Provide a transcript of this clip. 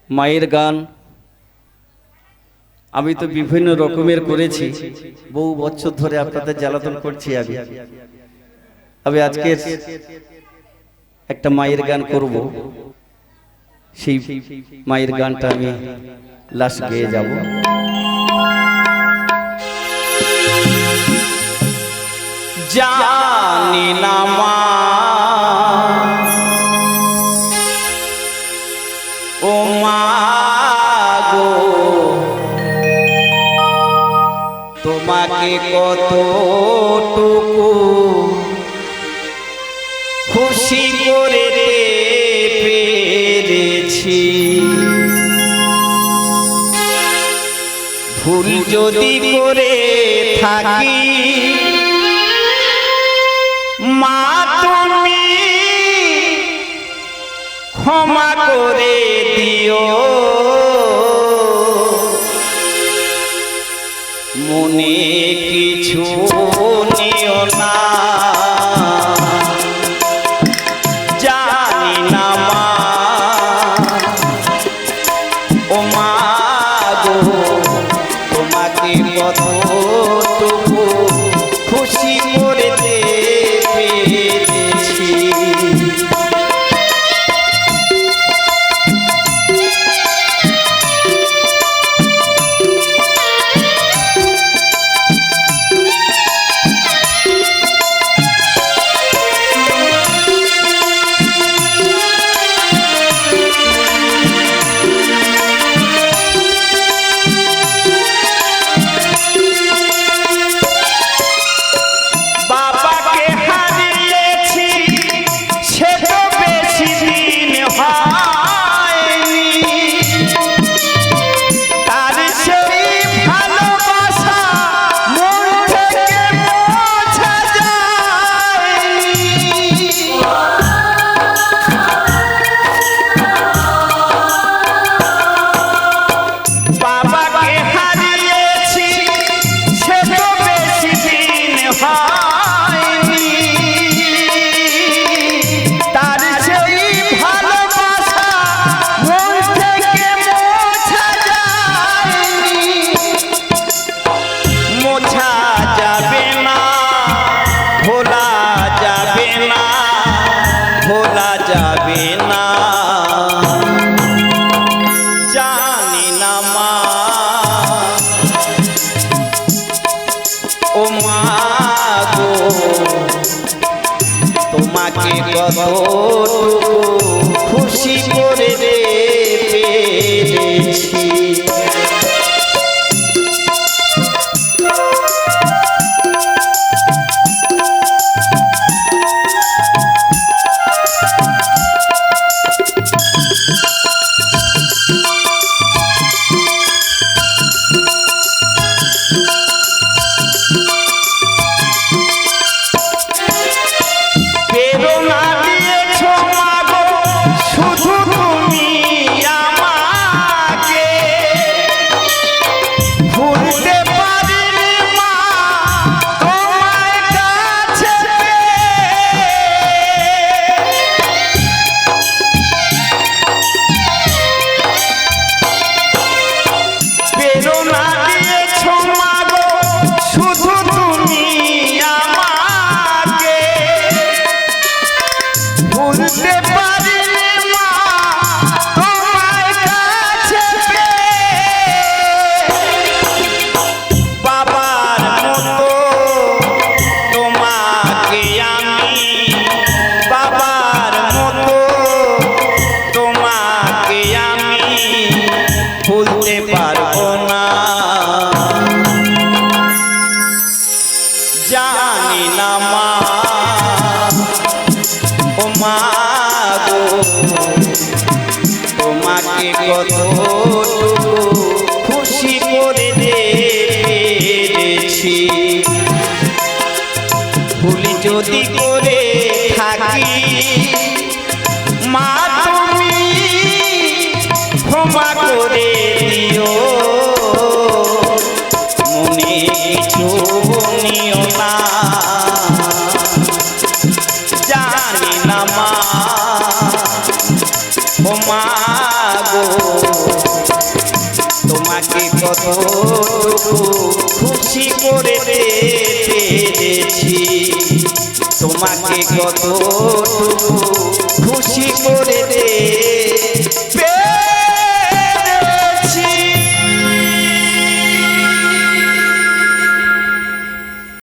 মায়ের গান আমি তো বিভিন্ন রকমের করেছি, বহু বছর ধরে আপনাদের জ্বালাতন করছি। আমি আজকে একটা মায়ের গান করব, সেই মায়ের গানটা আমি লাস্ট গেয়ে যাব। জানি না মা ও মা গো, তোমাকে কতটুকু খুশি করে পেরেছি। ভুল যদি করে থাকি মা তুমি ক্ষমা করে দিও, মনে কিছু নিও না। জানি না মা ও মা গো, তোমাকে কতটুকু খুশি করে পেরেছি। জানি না মা ও মা গো, তোমাকে কতটুকু খুশি করে পেরেছি। জানি না মা ও মা গো, তোমাকে কতটুকু খুশি করে পেরেছি। ভুল যদি করে থাকি মা তুমি ক্ষমা করে দিও, মনে কিছু নিও না। জানি না মা ও মা গো, তোমাকে কতটুকু খুশি করে পেরেছি, তোমাকে কতটুকু